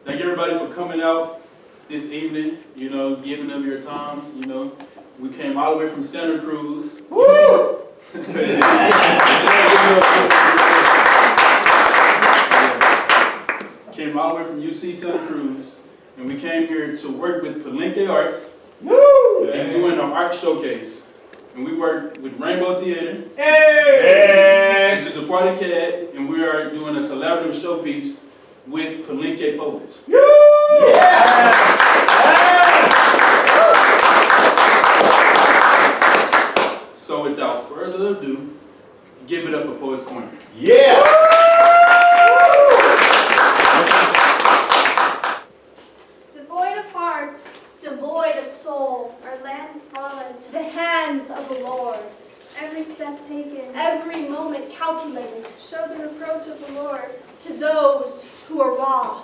Thank everybody for coming out this evening, you know, giving them your times, you know. We came all the way from Santa Cruz. Woo! Came all the way from UC Santa Cruz, and we came here to work with Palenke Arts. Woo! And doing an art showcase. And we worked with Rainbow Theater, which is a party cat, and we are doing a collaborative showpiece with Palenke poets. So without further ado, give it up for Poets Corner. Yeah! Devoid of heart, devoid of soul, our land has fallen to the hands of the Lord. Every step taken, every moment calculated, show the reproach of the Lord to those who are raw.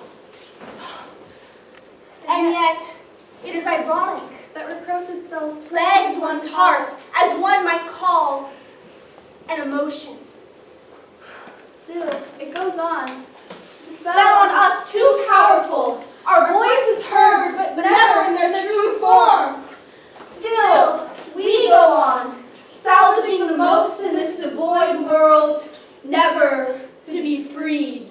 And yet, it is ironic that reproach itself plagues one's heart as one might call an emotion. Still, it goes on. The spell on us too powerful. Our voices heard, but never in their true form. Still, we go on, salvaging the most in this devoid world, never to be freed.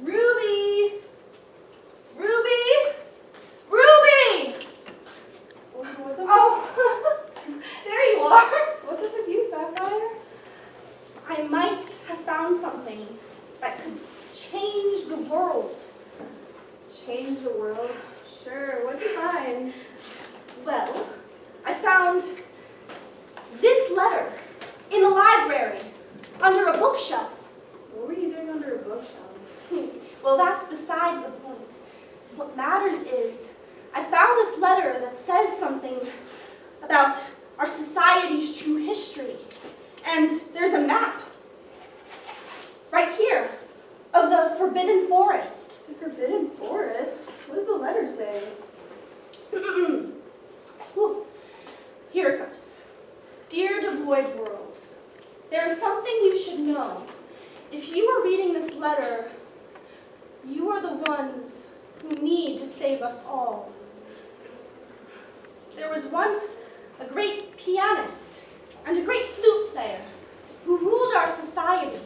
Ruby! Ruby! Ruby! What's up? Oh, there you are. What's up with you, Sapphire? I might have found something that could change the world. Change the world? Sure, what'd you find? Well, I found this letter in the library, under a bookshelf. What were you doing under a bookshelf? Well, that's besides the point. What matters is, I found this letter that says something about our society's true history. And there's a map, right here, of the Forbidden Forest. The Forbidden Forest? What does the letter say? Ooh, here it goes. Dear devoid world, there is something you should know. If you are reading this letter, you are the ones who need to save us all. There was once a great pianist and a great flute player who ruled our society,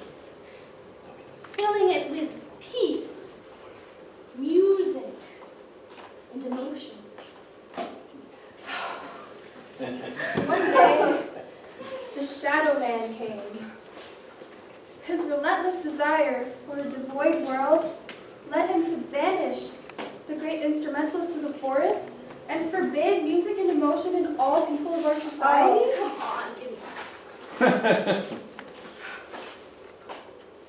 filling it with peace, music, and emotions. One day, the Shadow Man came. His relentless desire for a devoid world led him to banish the great instrumentalists of the forest and forbid music and emotion in all people of our society. Oh, come on, give me that.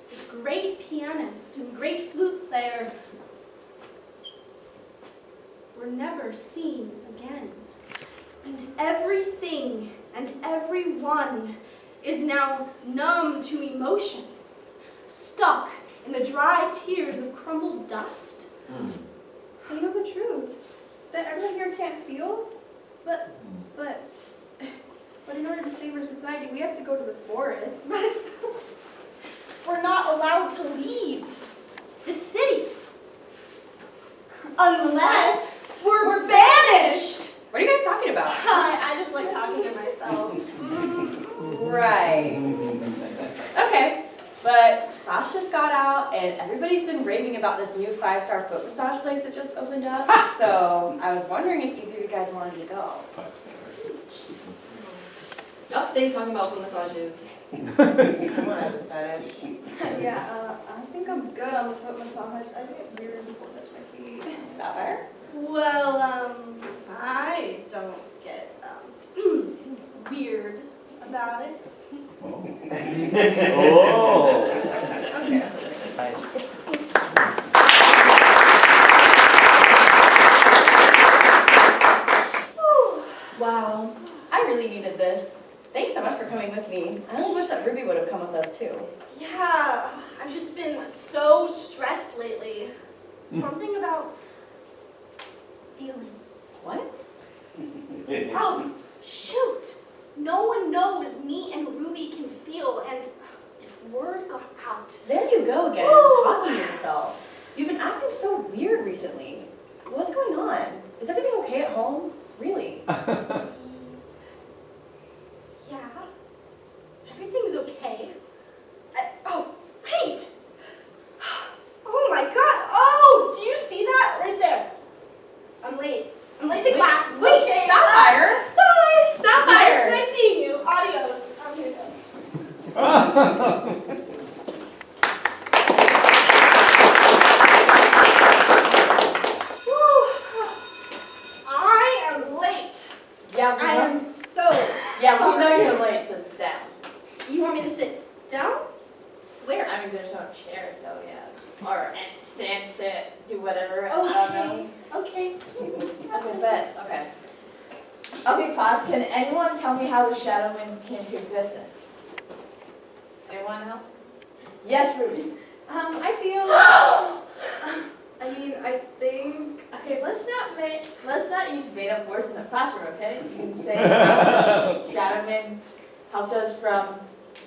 The great pianist and great flute player were never seen again. And everything and everyone is now numb to emotion, stuck in the dry tears of crumbled dust. You know the truth, that everyone here can't feel, but in order to save our society, we have to go to the forest. We're not allowed to leave the city unless we're banished. What are you guys talking about? I just like talking to myself. Right. Okay, but Josh just got out and everybody's been raving about this new 5-star foot massage place that just opened up. So I was wondering if either of you guys wanted to go. Y'all stay talking about foot massages. Someone has a fetish. Yeah, I think I'm good on the foot massage. I get weird when people touch my feet. Sapphire? Well, I don't get weird about it. Oh! Wow, I really needed this. Thanks so much for coming with me. I only wish that Ruby would have come with us too. Yeah, I've just been so stressed lately. Something about feelings. What? Oh, shoot! No one knows me and Ruby can feel, and go again, talking to yourself. You've been acting so weird recently. What's going on? Is everything okay at home? Really? Yeah, everything's okay. Oh, wait! Oh my god! Oh, do you see that right there? I'm late. I'm late to class. Wait, Okay. Sapphire! Bye! Sapphire! Nice seeing you. Adios. I'm here though. I am late. Yeah, I am so we know sorry. you're late, so sit down. You want me to sit down? Where? I mean, there's no chair, so yeah. Or stand, sit, do whatever. I don't know. Okay. Okay, but, okay. Okay, class, can anyone tell me how the Shadow Man came into existence? Anyone know? Yes, Ruby. I think. Okay, let's not use made-up words in the classroom, okay? You can say how the Shadow Man helped us from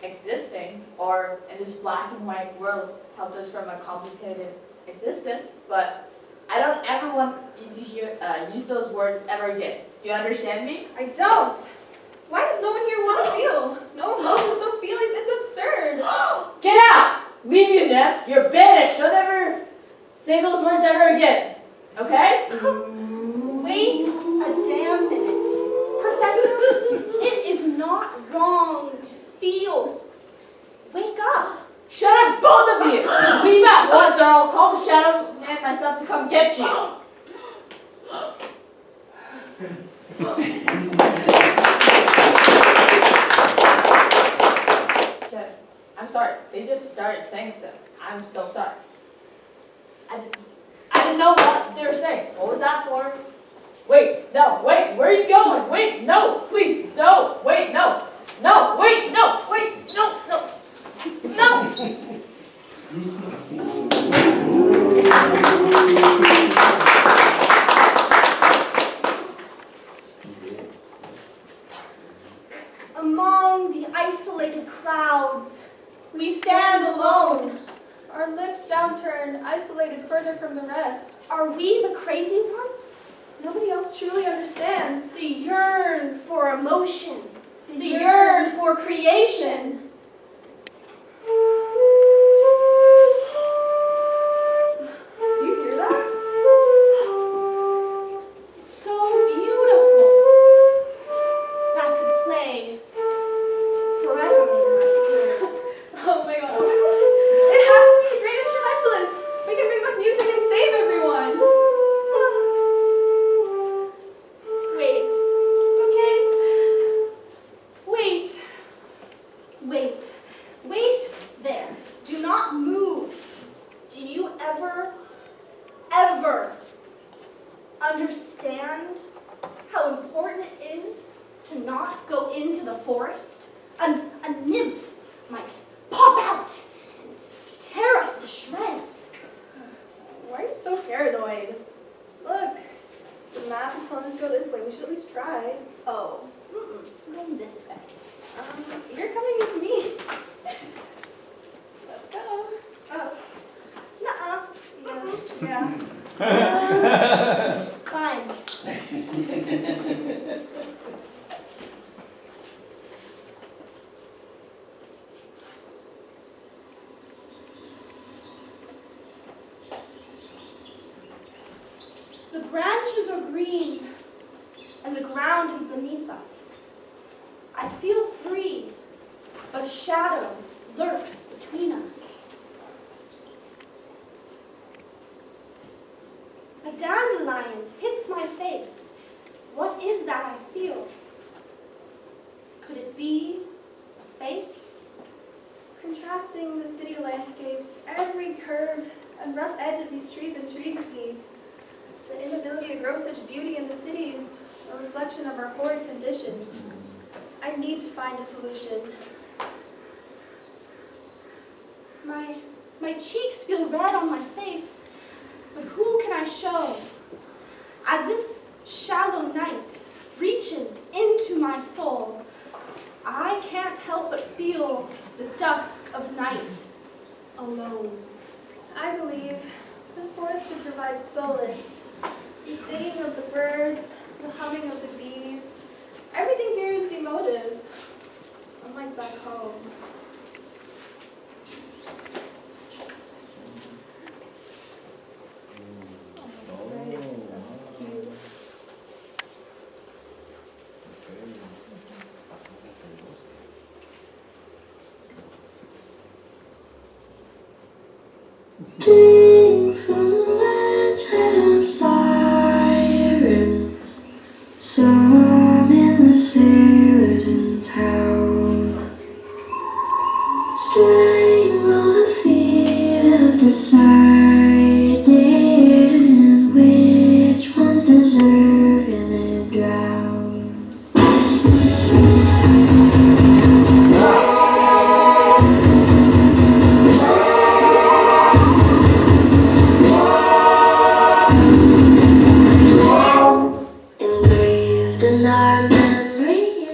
existing, or in this black and white world, helped us from a complicated existence, but I don't ever want you to hear use those words ever again. Do you understand me? I don't. Why does no one here want to feel? No emotions, no feelings. It's absurd. Get out! Leave you, Nep. You're banished. Don't ever say those words ever again. Okay? Wait a damn minute. Professor, it is not wrong to feel. Wake up. Shut up, both of you! Leave at once, or I'll call the Shadow Man myself to come get you. Shadow, I'm sorry. They just started saying stuff. I'm so sorry. I didn't know what they were saying. What was that for? Wait, no, wait, where are you going? Wait, no, please, no, wait, no. No, wait, no, wait, no, no. No! Among the isolated crowds, we stand alone. Our lips downturned, isolated further from the rest. Are we the crazy ones? Nobody else truly understands. They yearn for emotion. They yearn for creation. Do you hear that? So beautiful. That could play forever in my ears. Oh my god. It has to be a great instrumentalist. We can bring back music and save everyone. Wait. Okay. Wait. Wait. Wait there. Do not move. Do you ever understand how important it is to not go into the forest? A nymph might pop out and tear us to shreds. Why are you so paranoid? Look, the map is telling us to go this way. We should at least try. Oh, I'm going this way. You're coming with me. Let's go. Oh, nuh-uh. Yeah. Fine. The branches are green, and the ground is beneath us. I feel free, but a shadow lurks between us. A dandelion hits my face. What is that I feel? Could it be a face? Contrasting the city landscapes, every curve and rough edge of these trees intrigues me. The inability to grow such beauty in the cities, a reflection of our horrid conditions. I need to find a solution. My cheeks feel red on my face, but who can I show? As this shallow night reaches into my soul, I can't help but feel the dusk of night alone. I believe this forest could provide solace. The singing of the birds, the humming of the bees, everything here is emotive, unlike back home. Ding from the lands have sirens, summon the sailors in town. Strangle the feet of deciding which ones deserving and drown. Engraved in our memory.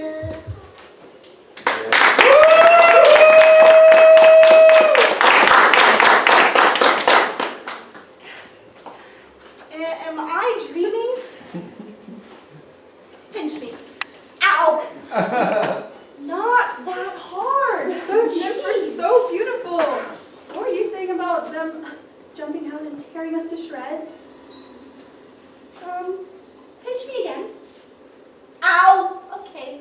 Am I dreaming? Pinch me. Ow! Not that hard. Those nymphs are so beautiful. What were you saying about them jumping out and tearing us to shreds? Pinch me again. Ow! Okay.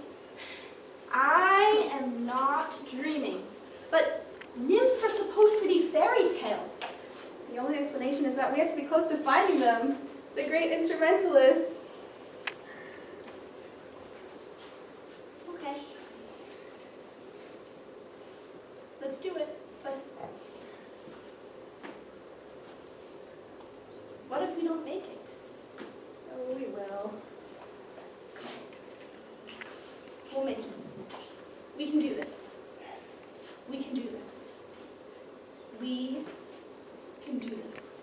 I am not dreaming. But nymphs are supposed to be fairy tales. The only explanation is that we have to be close to finding them. The great instrumentalists. Okay. Let's do it. But what if we don't make it? Oh, we will. We'll make it. We can do this. We can do this. We can do this.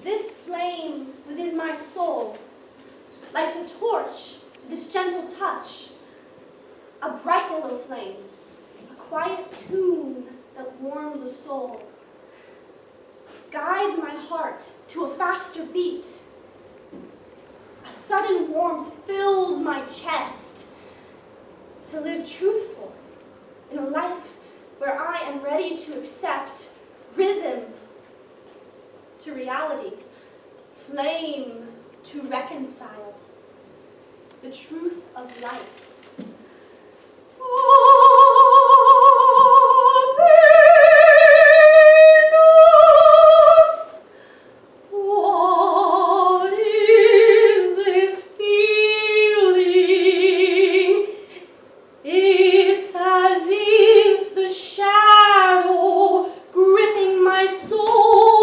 This flame within my soul lights a torch to this gentle touch. A bright yellow flame, a quiet tune that warms a soul, guides my heart to a faster beat. A sudden warmth fills my chest to live truthful in a life where I am ready to accept rhythm to reality, flame to reconcile, the truth of life. What is this feeling? It's as if the shadow gripping my soul.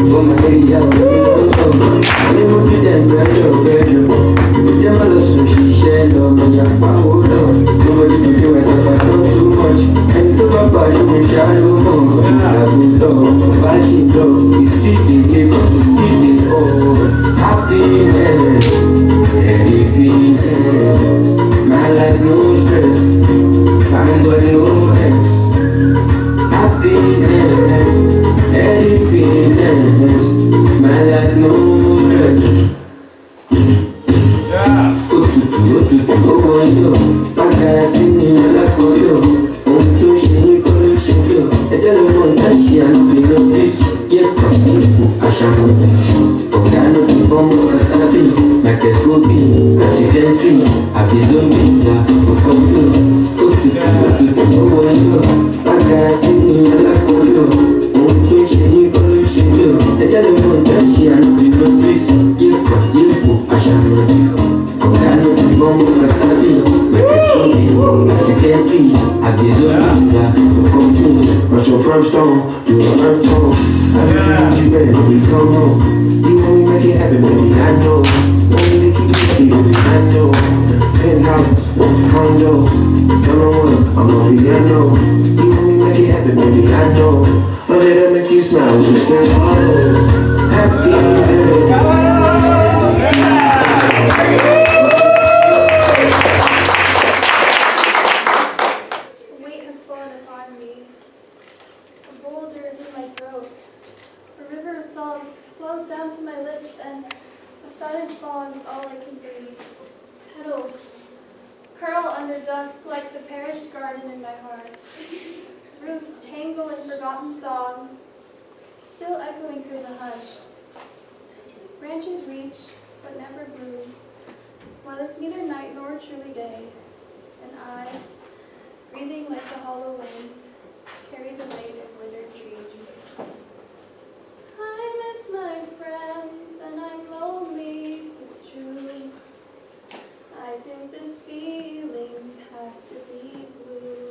Con mascarilla, still dey cause you still dey happiness, happiness. My life no stress, fine but no ex. Happiness, happiness. My life no stress. Òtútù ó wọ̀nyí o, bàtà sí ni alákọ̀ọ́yọ̀. Ohun tó ṣe ní kọ́ ló ṣe kí o. Ẹjẹ́ ló mọ̀ ní àṣì àlùbí lọ bísí. Yẹ́pà ipò àṣàmù. Ọ̀gá ló fi fọ́ọ̀mù ọ̀sábì. Microscopy, as you can see, àbí zombies òkòtò. Òtútù ó wọ̀nyí o, bàtà sí ni alákọ̀ọ́yọ̀. Ohun tó ṣe ní kọ́ ló ṣe kí o. Ẹjẹ́ ló mọ̀ ní àṣì àlùbí lọ bísí. Yẹ́pà ipò àṣàmù. Ọ̀gá ló fi fọ́ọ̀mù ọ̀sábì. Microscopy, as you can see, àbí zombies òkòtò. But your birthstone, you an earth tone. I just need you back when we come home. You want me make it happen, baby, I know. Want me to keep it happy, baby, I know. Penthouse, condo, number one, I'm on piano. You want me make it happen, baby, I know. But it'll make you smile, just say hello. Happy day. Like the perished garden in my heart. Roots tangle in forgotten songs, still echoing through the hush. Branches reach, but never bloom, while it's neither night nor truly day. And I, breathing like the hollow winds, carry the weight of withered trees. I miss my friends, and I'm lonely, it's true. I think this feeling has to be blue.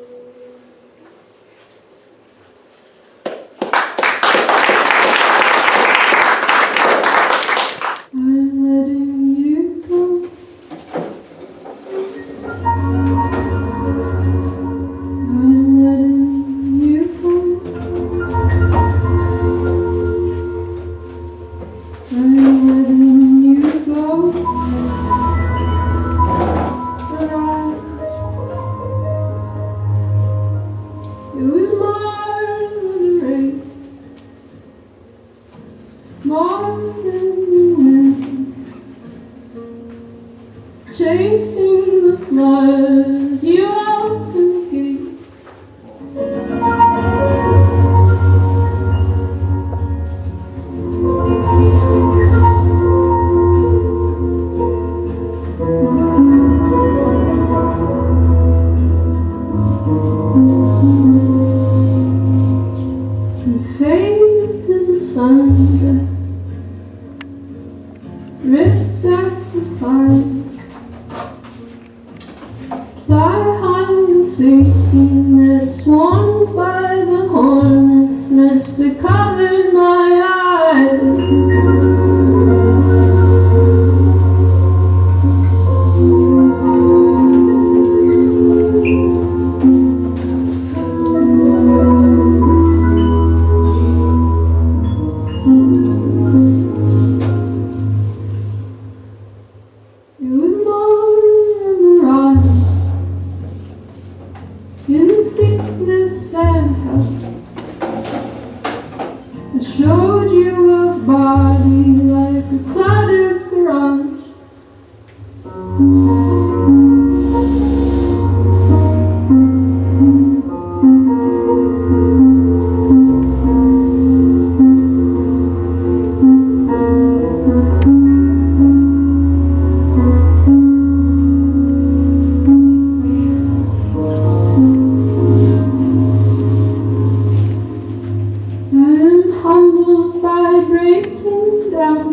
I'm letting you go. I'm letting you go. I'm letting you go. It was more than the rain, more than the wind, chasing the flood. You opened the gate. Fate is a sundress, ripped at the fire, fly high in safety nets, swarmed by the hornet's nest that covered my eyes. It was more than a ride, in sickness and health. I showed you a body like a cluttered garage. Humbled by breaking down.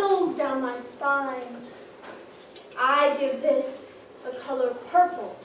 chills down my spine. I give this a color purple.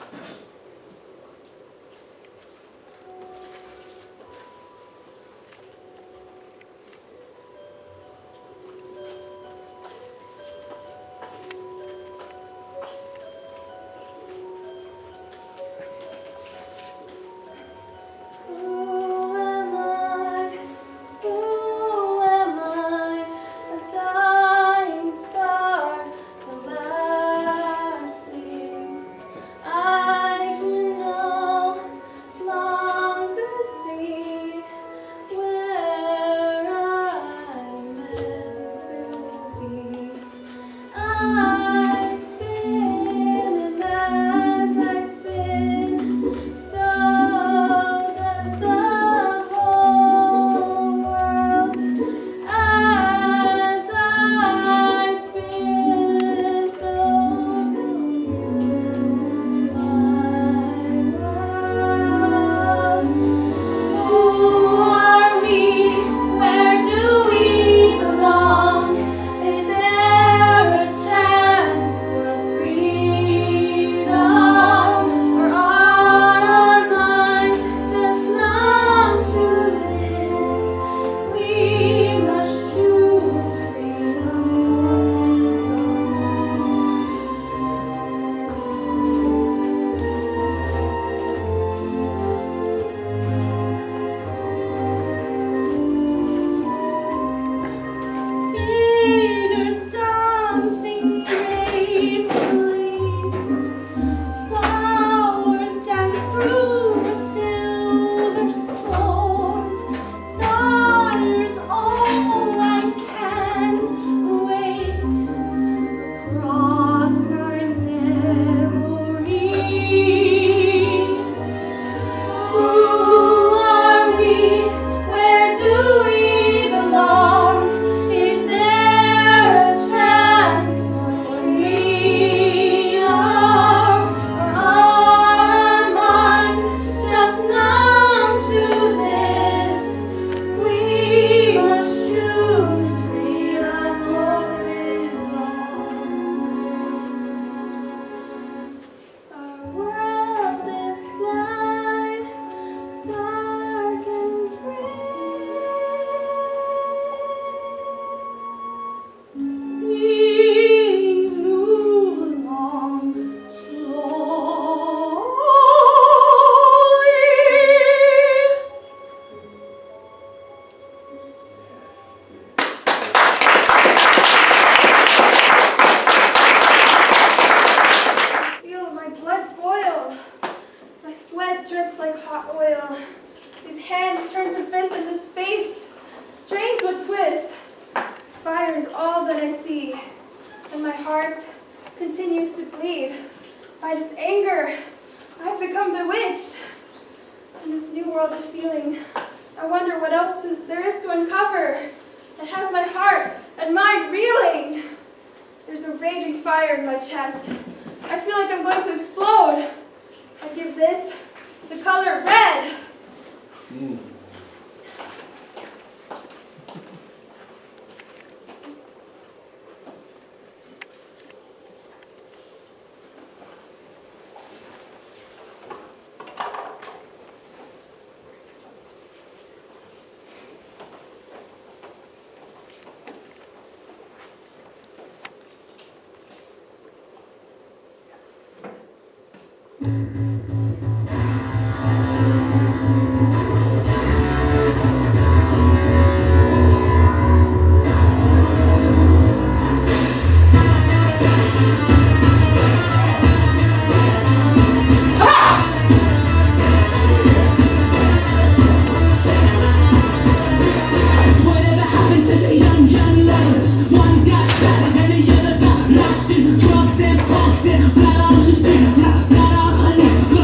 Drugs and punks and blood on the street, blood on the police.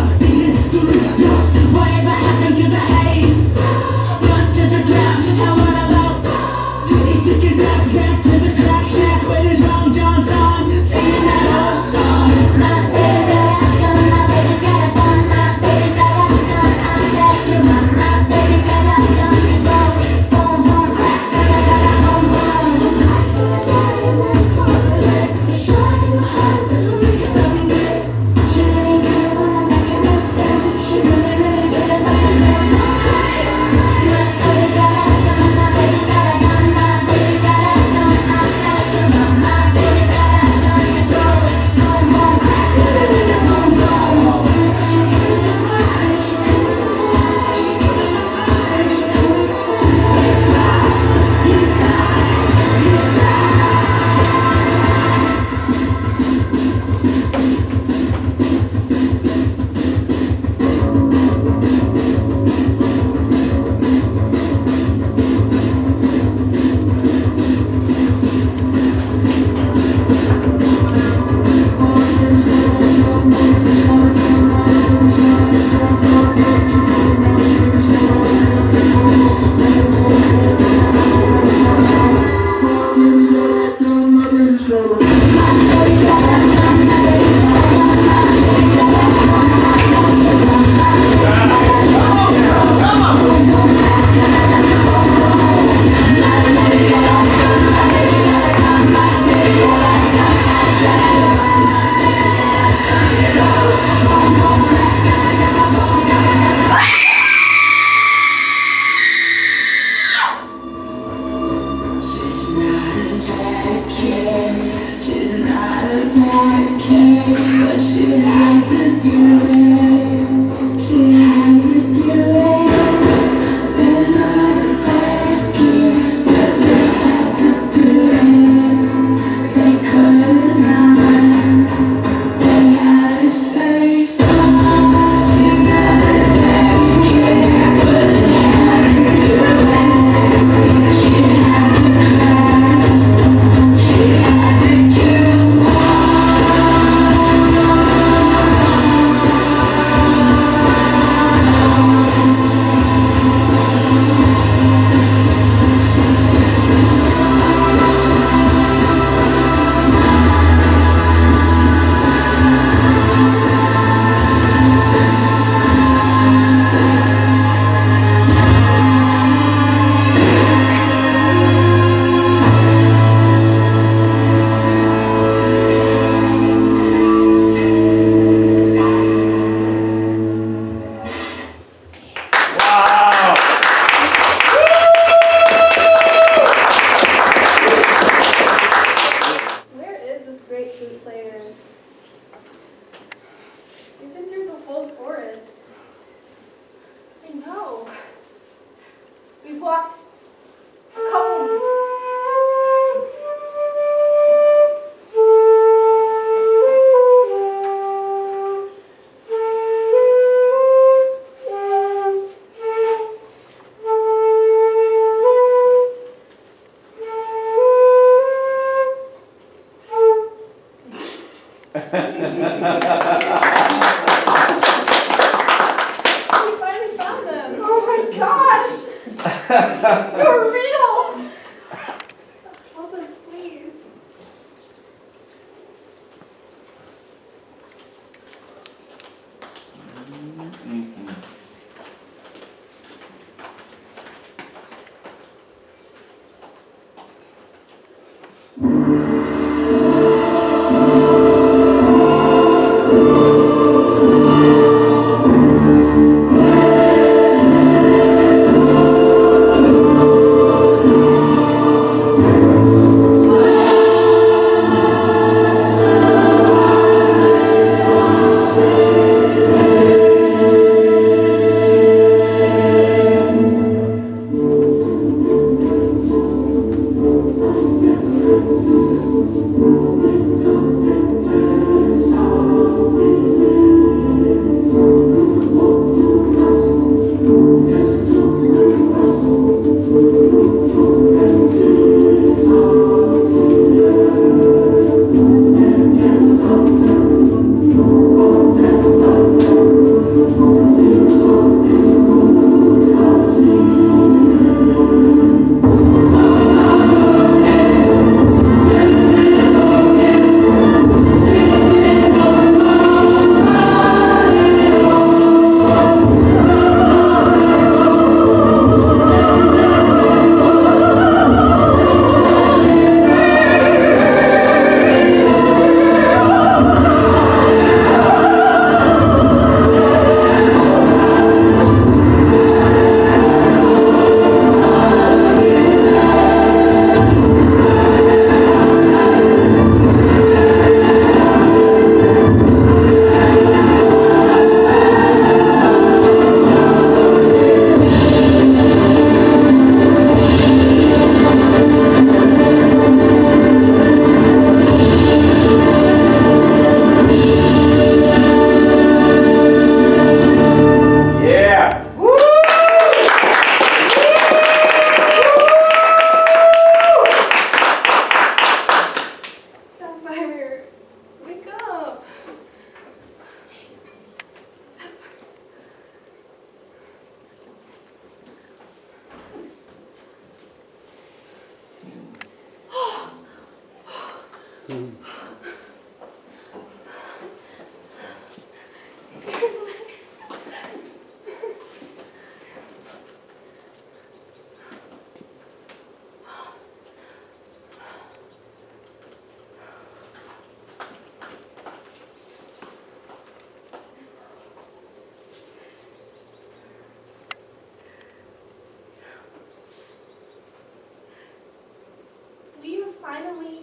We are finally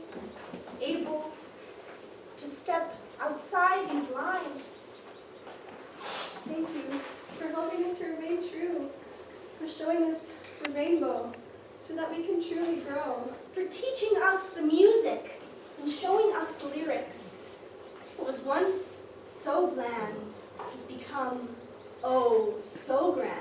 able showing us the rainbow so that we can truly grow. For teaching us the music and showing us the lyrics. What was once so bland has become, oh, so grand.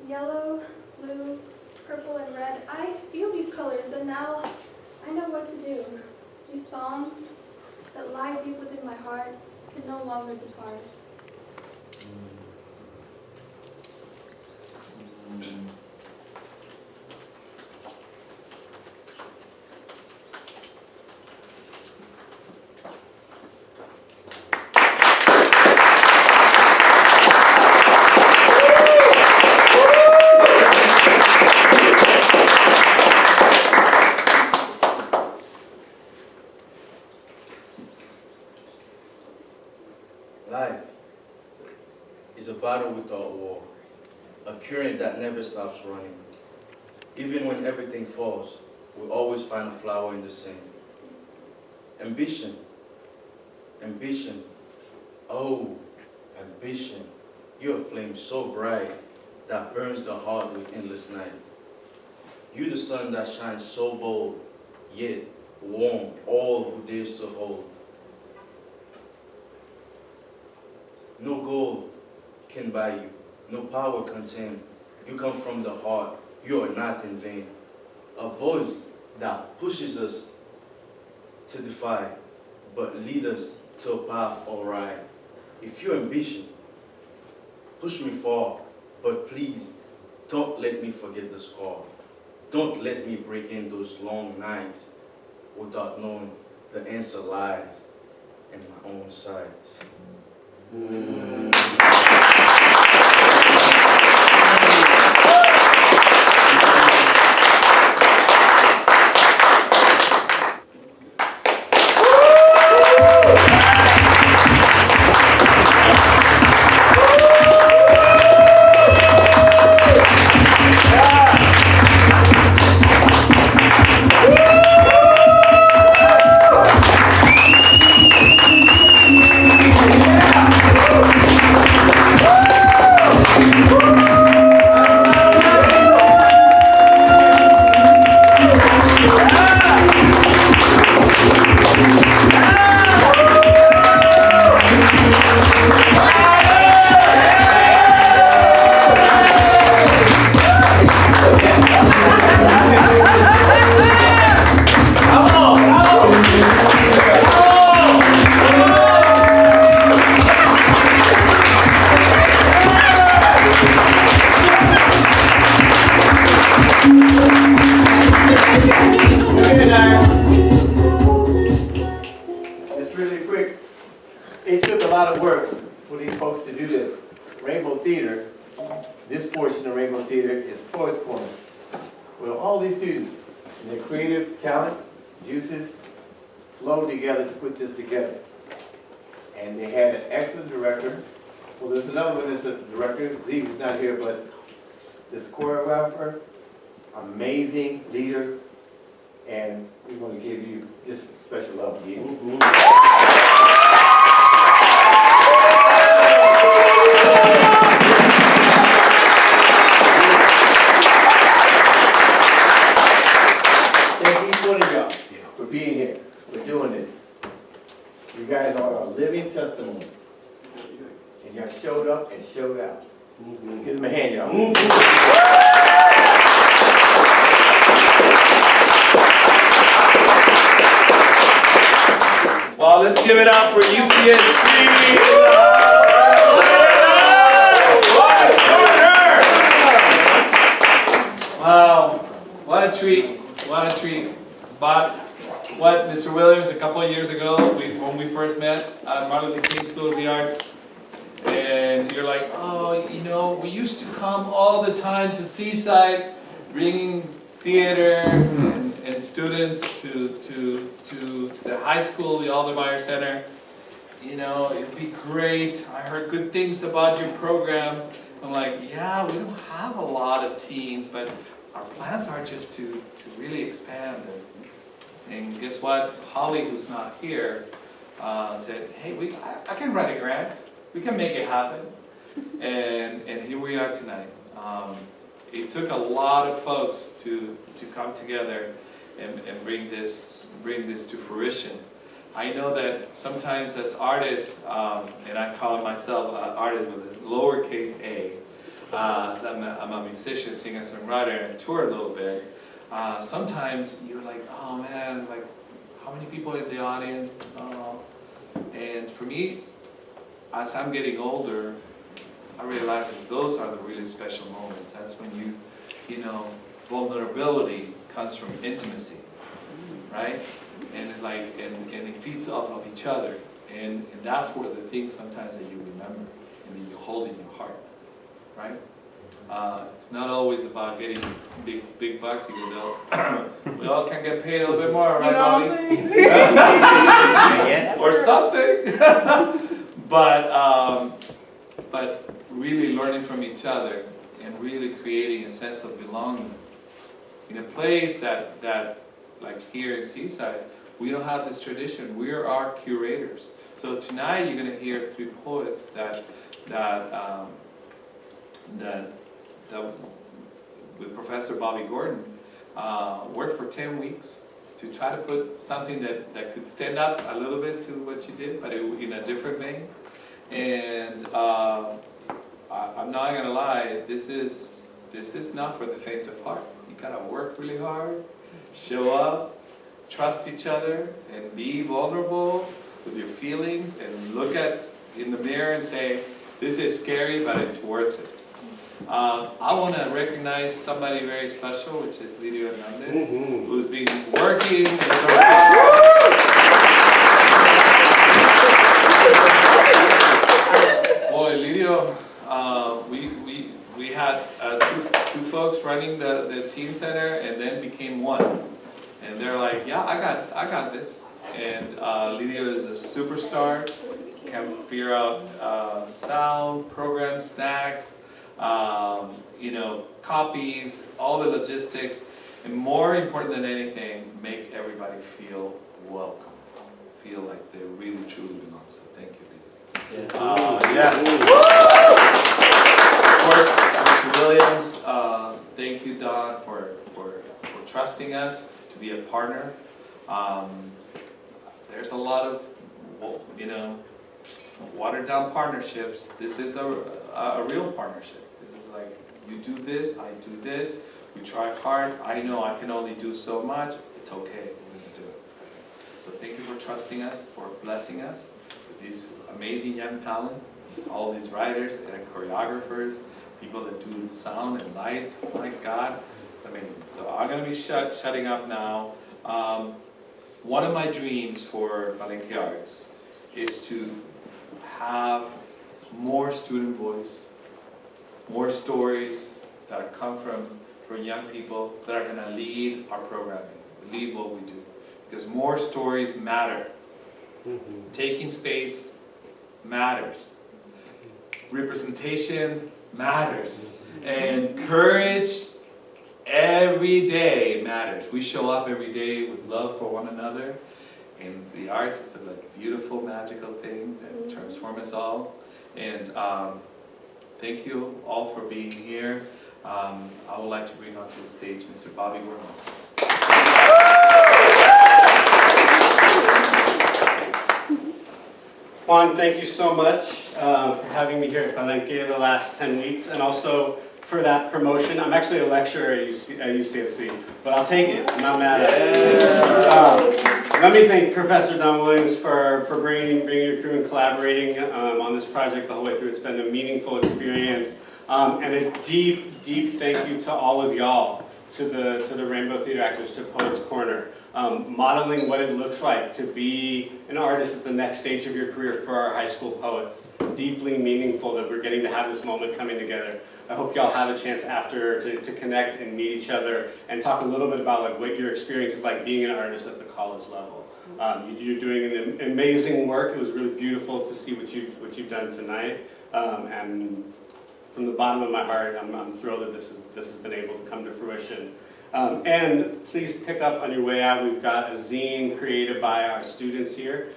Yellow, blue, purple, and red. I feel these colors, and now I know what to do. These songs that lie deep within my heart can no longer depart. Life is a battle without war, a current that never stops running. Even when everything falls, we always find a flower in the sand. Ambition, ambition, oh, ambition. You're a flame so bright that burns the heart with endless night. You the sun that shines so bold, yet warm all who dares to hold. No gold can buy you, no power can tame. You come from the heart, you are not in vain. A voice that pushes us to defy, but lead us to a path alright. If your ambition, push me far, but please, don't let me forget the scar. Don't let me break in those long nights without knowing the answer lies in my own sights. Amazing leader, and we want to give you this special love again. Thank each one of y'all for being here, for doing this. You guys are a living testimony, and y'all showed up and showed out. Let's give them a hand, y'all. Well, let's give it up for UCSC. Wow, what a treat, what a treat. But what, Mr. Williams, a couple of years ago, when we first met at Martin Luther King School of the Arts, and you're like, oh, you know, we used to come all the time to Seaside, bringing theater and students to the high school, the Aldermeyer Center. You know, it'd be great. I heard good things about your program. I'm like, yeah, we don't have a lot of teens, but our plans are just to really expand. And guess what? Holly, who's not here, said, hey, I can write a grant. We can make it happen. And here we are tonight. It took a lot of folks to come together and bring this to fruition. I know that sometimes as artists, and I call myself an artist with a lowercase a, as I'm a musician, singer, songwriter, and tour a little bit. Sometimes you're like, oh man, like how many people in the audience? Oh. And for me, as I'm getting older, I realize that those are the really special moments. That's when you know, vulnerability comes from intimacy, right? And it's like, and it feeds off of each other. And that's where the things sometimes that you remember and that you hold in your heart, right? It's not always about getting big bucks, even though we all can get paid a little bit more, right, Bobby? Or something. But really learning from each other and really creating a sense of belonging in a place that like here in Seaside, we don't have this tradition. We are our curators. So tonight you're going to hear 3 poets that with Professor Bobby Gordon worked for 10 weeks to try to put something that could stand up a little bit to what you did, but in a different vein. And I'm not gonna lie, this is not for the faint of heart. You gotta work really hard, show up, trust each other, and be vulnerable with your feelings, and look in the mirror and say, this is scary, but it's worth it. I want to recognize somebody very special, which is Lidio Hernandez, who's been working. Boy, Lidio, we had two folks running the teen center, and then became one. And they're like, yeah, I got this. And Lidio is a superstar. Can figure out sound, program, snacks. You know, copies, all the logistics, and more important than anything, make everybody feel welcome, feel like they really truly belong. So thank you, Lisa. Yes. Of course, Mr. Williams, thank you, Don, for trusting us to be a partner. There's a lot of, you know, watered down partnerships. This is a real partnership. Like, you do this, I do this, we try hard, I know I can only do so much, it's okay, we're going to do it. So thank you for trusting us, for blessing us with these amazing young talent, all these writers and choreographers, people that do sound and lights. My God, it's amazing. So I'm going to be shutting up now. One of my dreams for Palenke Arts is to have more student voice, more stories that come from young people that are going to lead our programming, lead what we do. Because more stories matter. Taking space matters. Representation matters. And courage every day matters. We show up every day with love for one another. And the arts is a beautiful, magical thing that transforms us all. And thank you all for being here. I would like to bring onto the stage Mr. Bobby Gordon. Juan, thank you so much for having me here at Palenke the last 10 weeks, and also for that promotion. I'm actually a lecturer at UCSC, but I'll take it. I'm not mad at it. Let me thank Professor Don Williams for bringing your crew and collaborating on this project the whole way through. It's been a meaningful experience, and a deep, deep thank you to all of y'all, to the Rainbow Theater Actors, to Poets Corner, modeling what it looks like to be an artist at the next stage of your career for our high school poets. Deeply meaningful that we're getting to have this moment coming together. I hope y'all have a chance after to connect and meet each other and talk a little bit about what your experience is like being an artist at the college level. You're doing an amazing work. It was really beautiful to see what you've done tonight. And from the bottom of my heart, I'm thrilled that this has been able to come to fruition. And please pick up on your way out. We've got a zine created by our students here.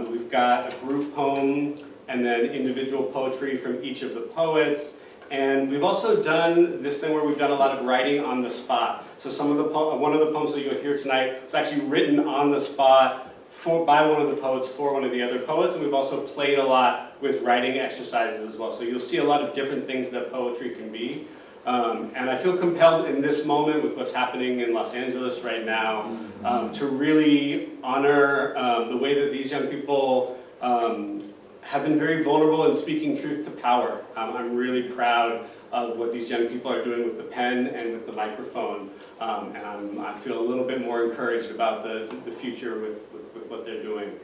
We've got a group poem and then individual poetry from each of the poets. And we've also done this thing where we've done a lot of writing on the spot. So one of the poems that you'll hear tonight was actually written on the spot by one of the poets for one of the other poets, and we've also played a lot with writing exercises as well. So you'll see a lot of different things that poetry can be. And I feel compelled in this moment with what's happening in Los Angeles right now to really honor the way that these young people have been very vulnerable in speaking truth to power. I'm really proud of what these young people are doing with the pen and with the microphone. And I feel a little bit more encouraged about the future with what they're doing.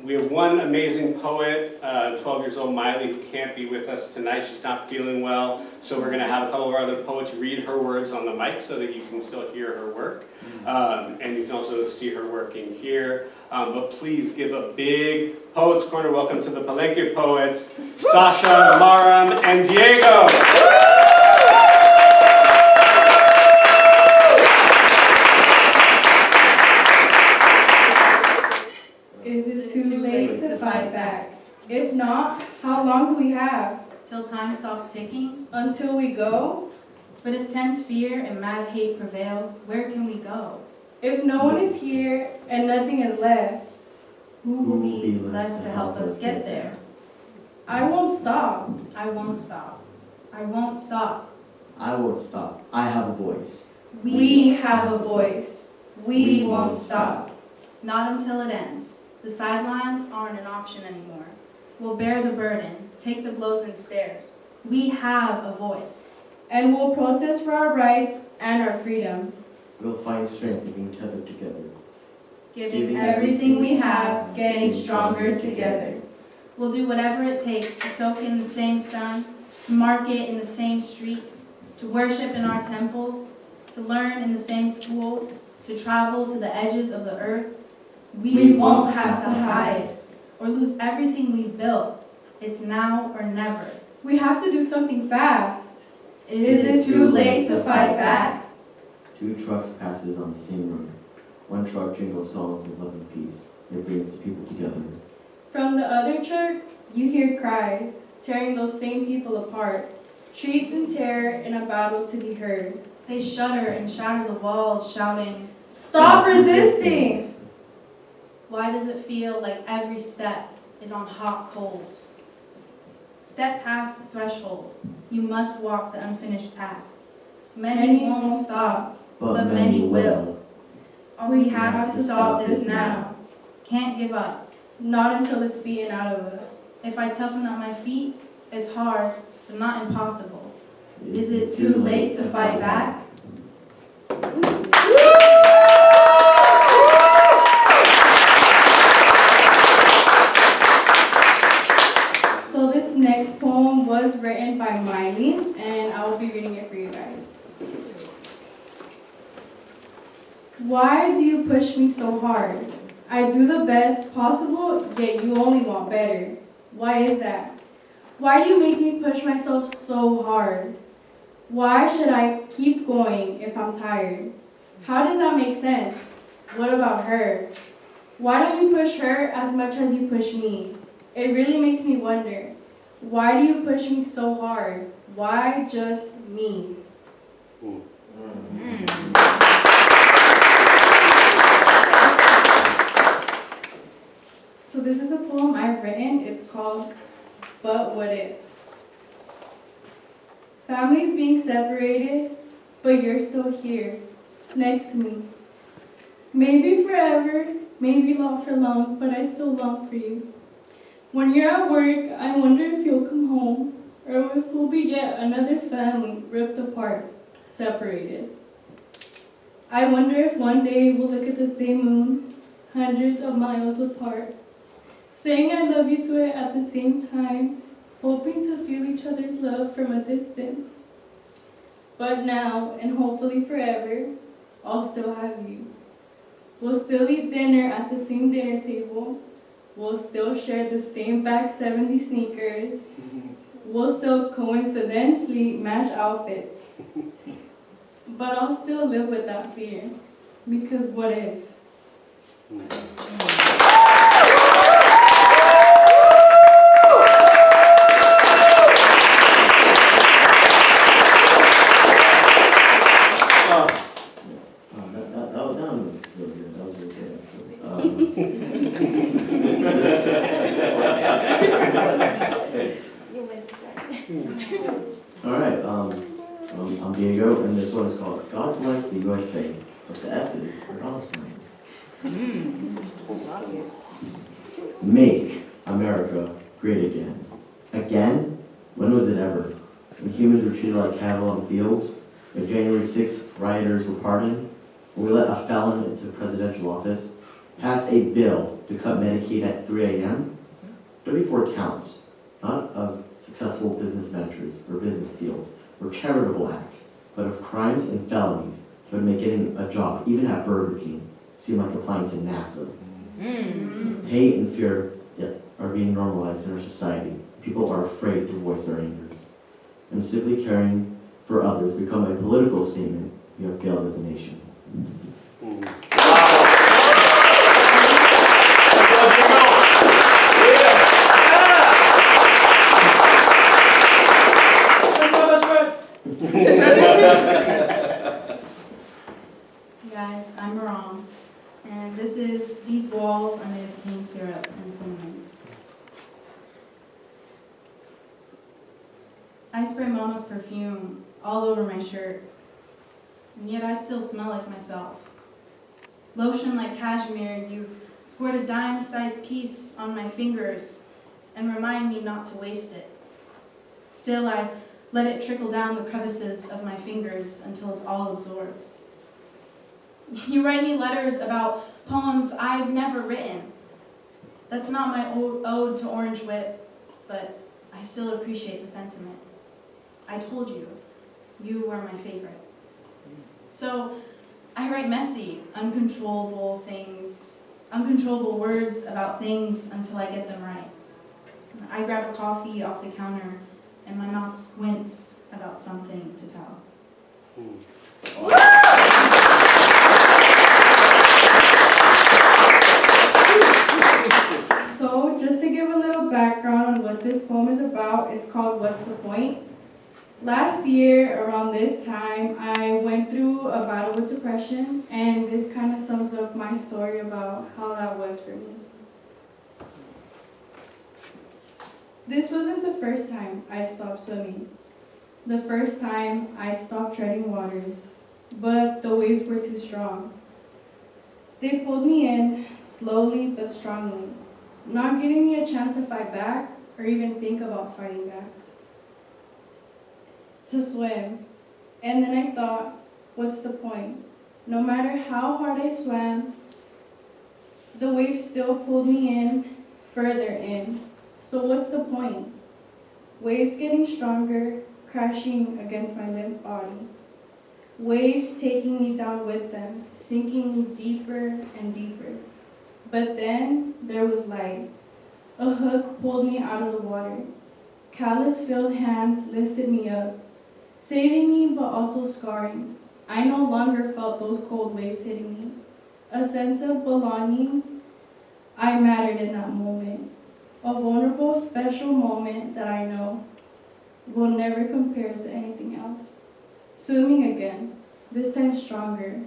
We have one amazing poet, 12 years old Miley, who can't be with us tonight. She's not feeling well. So we're going to have a couple of our other poets read her words on the mic so that you can still hear her work. And you can also see her working here. But please give a big Poets Corner welcome to the Palenke poets, Sasha, Maram, and Diego. Is it too late to fight back? If not, how long do we have? Till time stops ticking? Until we go? But if tense fear and mad hate prevail, where can we go? If no one is here and nothing is left, who will be left to help us get there? I won't stop. I won't stop. I won't stop. I won't stop. I have a voice. We have a voice. We won't stop. Not until it ends. The sidelines aren't an option anymore. We'll bear the burden, take the blows and stares. We have a voice. And we'll protest for our rights and our freedom. We'll find strength in being tethered together. Giving everything we have, getting stronger together. We'll do whatever it takes to soak in the same sun, to market in the same streets, to worship in our temples, to learn in the same schools, to travel to the edges of the earth. We won't have to hide or lose everything we've built. It's now or never. We have to do something fast. Is it too late to fight back? 2 trucks passes on the same road. 1 truck jingles songs of love and peace. It brings the people together. From the other truck, you hear cries, tearing those same people apart. Treats and terror in a battle to be heard. They shudder and shatter the walls, shouting, "Stop resisting!" Why does it feel like every step is on hot coals? Step past the threshold. You must walk the unfinished path. Many won't stop, but many will. We have to stop this now. Can't give up. Not until it's beaten out of us. If I toughen up my feet, it's hard, but not impossible. Is it too late to fight back? So this next poem was written by Miley, and I will be reading it for you guys. Why do you push me so hard? I do the best possible, yet you only want better. Why is that? Why do you make me push myself so hard? Why should I keep going if I'm tired? How does that make sense? What about her? Why don't you push her as much as you push me? It really makes me wonder. Why do you push me so hard? Why just me? So this is a poem I've written. It's called But What If? Families being separated, but you're still here, next to me. Maybe forever, maybe not for long, but I still long for you. When you're at work, I wonder if you'll come home, or if we'll be yet another family ripped apart, separated. I wonder if one day we'll look at the same moon, hundreds of miles apart, saying I love you to it at the same time, hoping to feel each other's love from a distance. But now, and hopefully forever, I'll still have you. We'll still eat dinner at the same dinner table. We'll still share the same back 70 sneakers. We'll still coincidentally match outfits. But I'll still live with that fear, because what if? USA, but the S's are dollar signs. Make America great again. Again? When was it ever? When humans were treated like cattle on fields? When January 6th rioters were pardoned? When we let a felon into presidential office? Passed a bill to cut Medicaid at 3 a.m.? 34 counts, not of successful business ventures or business deals or charitable acts, but of crimes and felonies that would make getting a job, even at Burger King, seem like applying to NASA. Hate and fear are being normalized in our society. People are afraid to voice their angers. And simply caring for others become a political statement. We have failed as a nation. Guys, I'm Maram, and these walls are made of cane syrup and cinnamon. I spray Mama's perfume all over my shirt, and yet I still smell like myself. Lotion like cashmere, you squirt a dime-sized piece on my fingers and remind me not to waste it. Still, I let it trickle down the crevices of my fingers until it's all absorbed. You write me letters about poems I've never written. That's not my ode to Orange Whip, but I still appreciate the sentiment. I told you, you were my favorite. So I write messy, uncontrollable words about things until I get them right. I grab a coffee off the counter and my mouth squints about something to tell. So, just to give a little background on what this poem is about, it's called What's the Point? Last year, around this time, I went through a battle with depression, and this kind of sums up my story about how that was for me. This wasn't the first time I stopped swimming. The first time I stopped treading waters, but the waves were too strong. They pulled me in, slowly but strongly, not giving me a chance to fight back or even think about fighting back. To swim. And then I thought, what's the point? No matter how hard I swam, the waves still pulled me in, further in. So what's the point? Waves getting stronger, crashing against my limp body. Waves taking me down with them, sinking me deeper and deeper. But then there was light. A hook pulled me out of the water. Callus-filled hands lifted me up, saving me but also scarring. I no longer felt those cold waves hitting me. A sense of belonging, I mattered in that moment. A vulnerable, special moment that I know will never compare to anything else. Swimming again, this time stronger.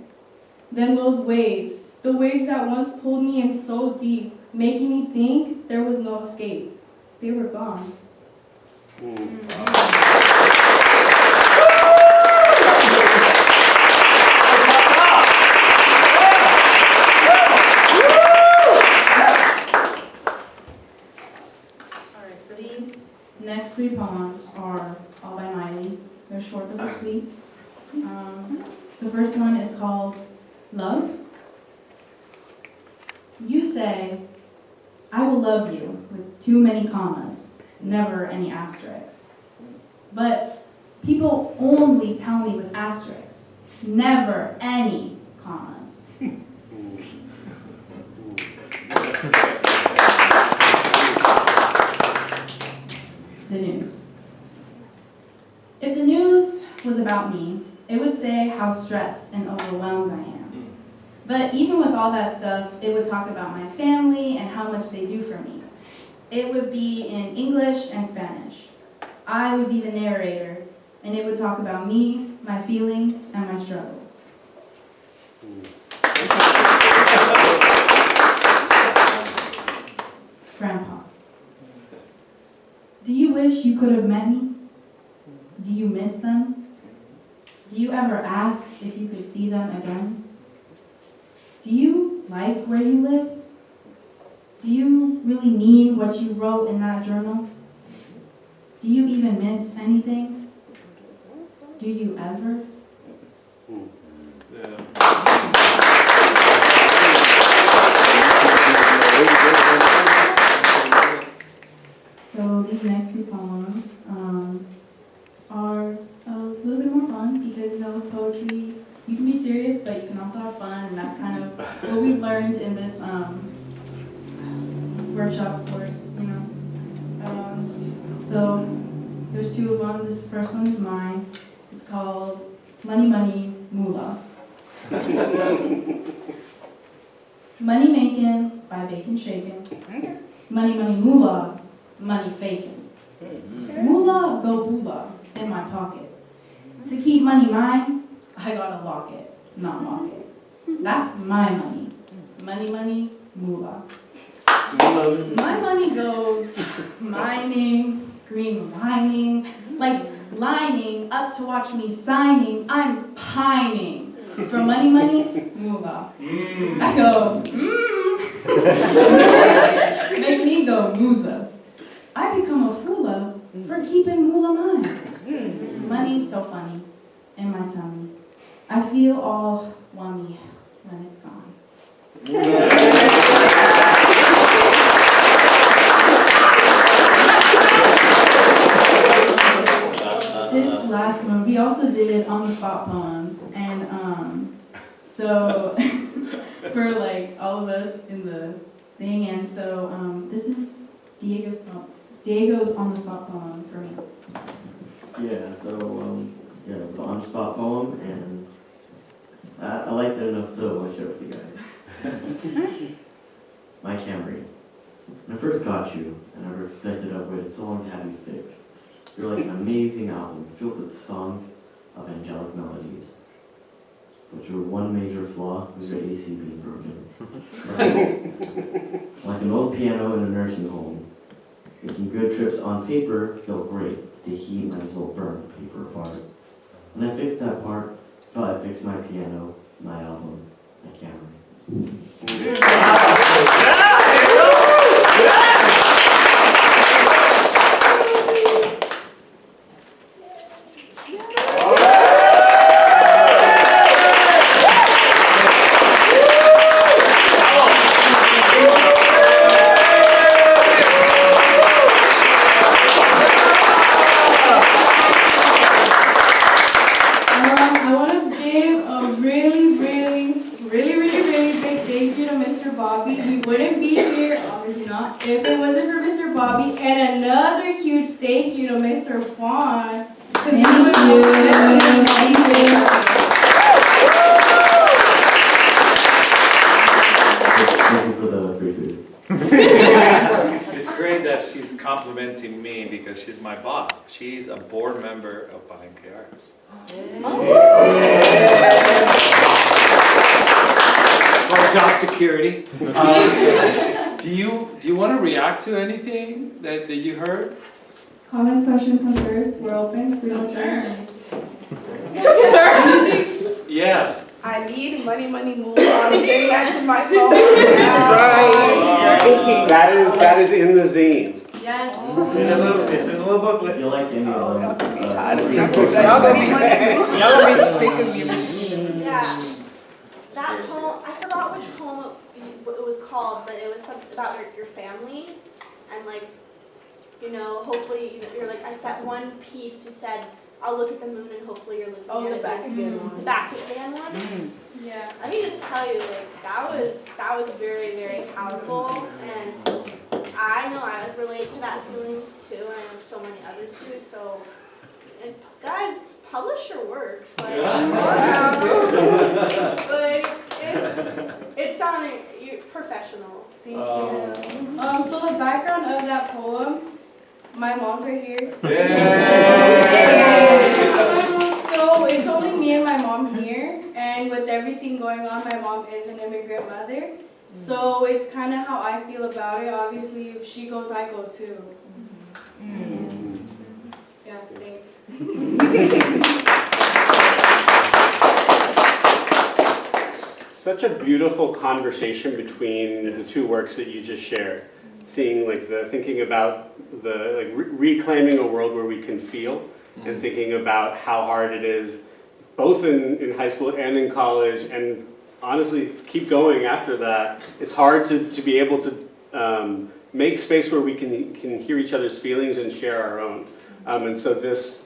Then those waves, the waves that once pulled me in so deep, making me think there was no escape. They were gone. Alright, so these next three poems are all by Miley. They're short but sweet. The first one is called Love. You say, I will love you with too many commas, never any asterisks. But people only tell me with asterisks, never any commas. The news. If the news was about me, it would say how stressed and overwhelmed I am. But even with all that stuff, it would talk about my family and how much they do for me. It would be in English and Spanish. I would be the narrator, and it would talk about me, my feelings, and my struggles. Grandpa. Do you wish you could have met me? Do you miss them? Do you ever ask if you could see them again? Do you like where you lived? Do you really mean what you wrote in that journal? Do you even miss anything? Do you ever? So these next two poems are a little bit more fun because, you know, with poetry, you can be serious, but you can also have fun, and that's kind of what we've learned in this workshop course, you know. So there's two of them. This first one is mine. It's called Money, Money, Moolah. Money making by bacon shaking. Money, money, moolah, money faking. Moolah go boolah in my pocket. To keep money mine, I gotta lock it, not lock it. That's my money. Money, money, moolah. My money goes mining, green lining, like lining up to watch me signing. I'm pining for money, money, moolah. I go, make me go mooza. I become a foolah for keeping moolah mine. Money's so funny in my tummy. I feel all wummy when it's gone. This last one, we also did on-the-spot poems, and so for like all of us in the thing, and so this is Diego's on-the-spot poem for me. Yeah, so yeah, it was an on-the-spot poem, and I liked it enough to want to share it with you guys. My Camry. When I first got you, I never expected I'd waited so long to have you fix. You're like an amazing album filled with songs of angelic melodies. But your one major flaw was your AC being broken. Like an old piano in a nursing home, making good trips on paper felt great. The heat might as well burn paper apart. When I fixed that part, I felt I fixed my piano, my album, my Camry. Complimenting me because she's my boss. She's a board member of Palenke Arts. For job security. Do you want to react to anything that you heard? Comments, questions, concerns, we're open. We don't Concerns. Yeah. I need money, money, moolah. Getting that to my phone. Right. That is in the zine. Yes. It's in a little booklet. You like any of them? Y'all gonna be sick of me. Yeah. That poem, I forgot which poem it was called, but it was something about your family. And like, you know, hopefully, you're like, that one piece you said, I'll look at the moon and hopefully you're looking at the it. back again one. The back again one? Yeah. Let me just tell you, like, that was very, very powerful. And I know I would relate to that feeling too, and I know so many others do. So, and guys, publish your works. Like, like it's sounding professional. Thank you. So the background of that poem, my mom's right here. So it's only me and my mom here, and with everything going on, my mom is an immigrant mother. So it's kind of how I feel about it. Obviously, if she goes, I go too. Yeah, thanks. such a beautiful conversation between the two works that you just shared. Seeing like thinking about reclaiming a world where we can feel, and thinking about how hard it is, both in high school and in college, and honestly keep going after that. It's hard to be able to make space where we can hear each other's feelings and share our own. And so this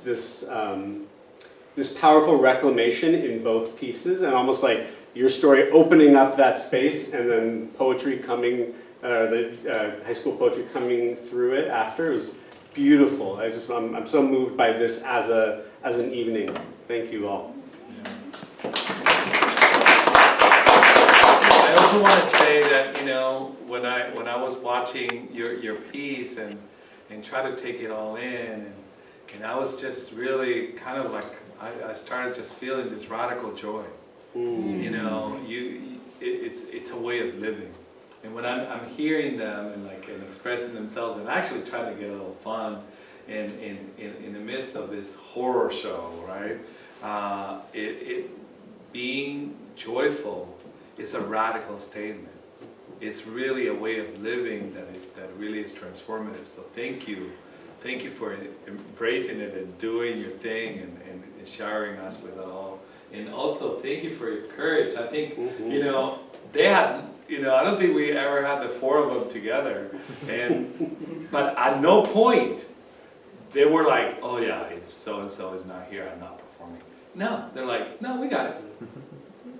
powerful reclamation in both pieces, and almost like your story opening up that space, and then poetry coming, the high school poetry coming through it after, was beautiful. I'm so moved by this as an evening. Thank you all. I also want to say that, you know, when I was watching your piece and try to take it all in, and I was just really kind of like, I started just feeling this radical joy. You know, it's a way of living. And when I'm hearing them and expressing themselves and actually trying to get a little fun in the midst of this horror show, right? Being joyful is a radical statement. It's really a way of living that really is transformative. So thank you for embracing it and doing your thing and showering us with it all. And also thank you for your courage. I think you know they had. You know, I don't think we ever had the four of them together, but at no point they were like, oh yeah, if so and so is not here, I'm not performing. No, they're like, no, we got it.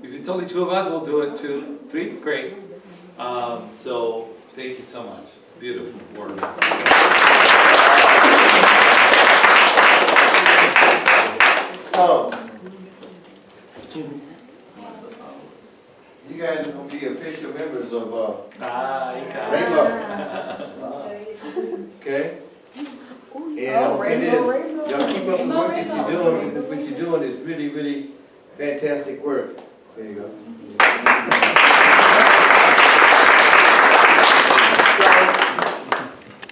If it's only two of us, we'll do it. 2, 3, great. So thank you so much. Beautiful work. You guys are going to be official members of Rainbow. Okay? And I'll say this, y'all keep up with what you're doing, because what you're doing is really, really fantastic work. There you go.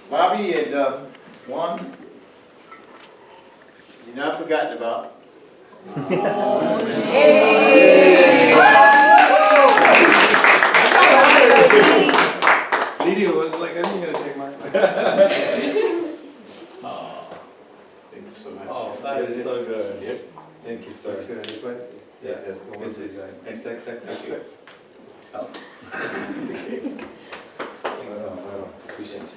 Bobby and Juan, you're not forgotten about. Lydia was like, I'm going to take mine. Oh, Thank you so much. oh, that is so good. Yep. Thank you, sir. Sure, this way? Yeah, that's the one. XXXXX. Oh. Appreciate you.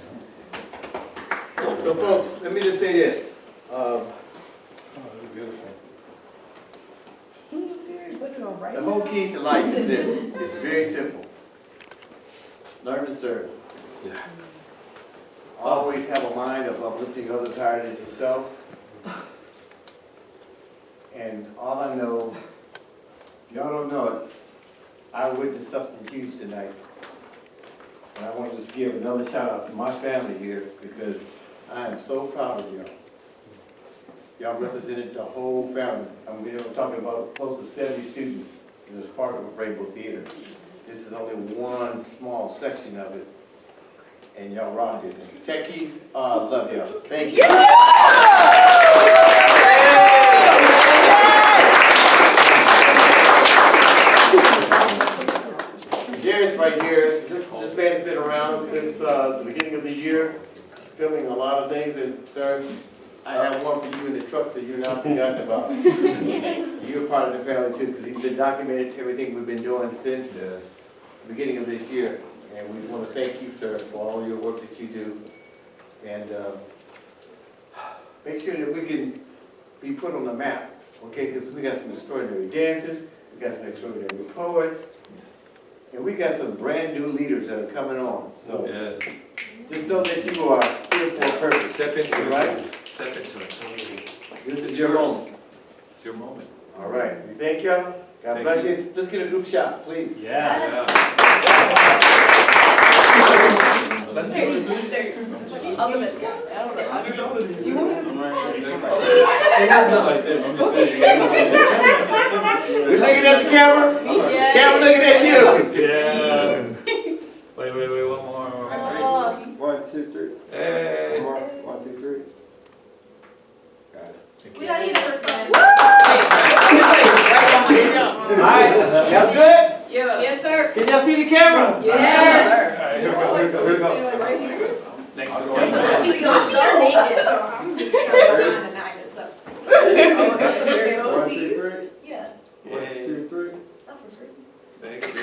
So folks, let me just say this. Beautiful. The whole key to life is this. It's very simple. Learn to serve. Yeah. Always have a mind of uplifting others higher than yourself. And all I know, y'all don't know it, I witnessed something huge tonight. And I want to just give another shout out to my family here, because I am so proud of y'all. Y'all represented the whole family. We're talking about close to 70 students in this part of Rainbow Theater. This is only one small section of it, and y'all rocked it. Techies, love y'all. Thank you. Gary's right here. This man's been around since the beginning of the year, filming a lot of things, and sir, I have one for you in the truck, so you're not forgotten about. You're part of the family too, because he's been documenting everything we've been doing since the beginning of this year. And we want to thank you, sir, for all your work that you do. And make sure that we can be put on the map, okay? Because we got some extraordinary dancers, we got some extraordinary poets, and we got some brand new leaders that are coming on. So just know that you are here for a purpose. Step into it. Right? Step into it. This is your moment. It's your moment. All right. We thank y'all. God bless you. Let's get a group shot, please. Yeah. I'll give it. I don't know. Do you want We're looking at the camera. Yes. Camera looking at you. Yeah. Wait, one more. 1, 2, 3. Hey. 1, 2, 3. Got it. We got you for fun. All right. Y'all good? Yes, sir. Can y'all see the camera? Yes. All right, here we go, here we go, here we go. Right here. Next to I'm camera. naked, so I'm just trying to deny this up. Your One, two, toesies. three. Yeah. 1, 2, 3. Not for free. Thank you.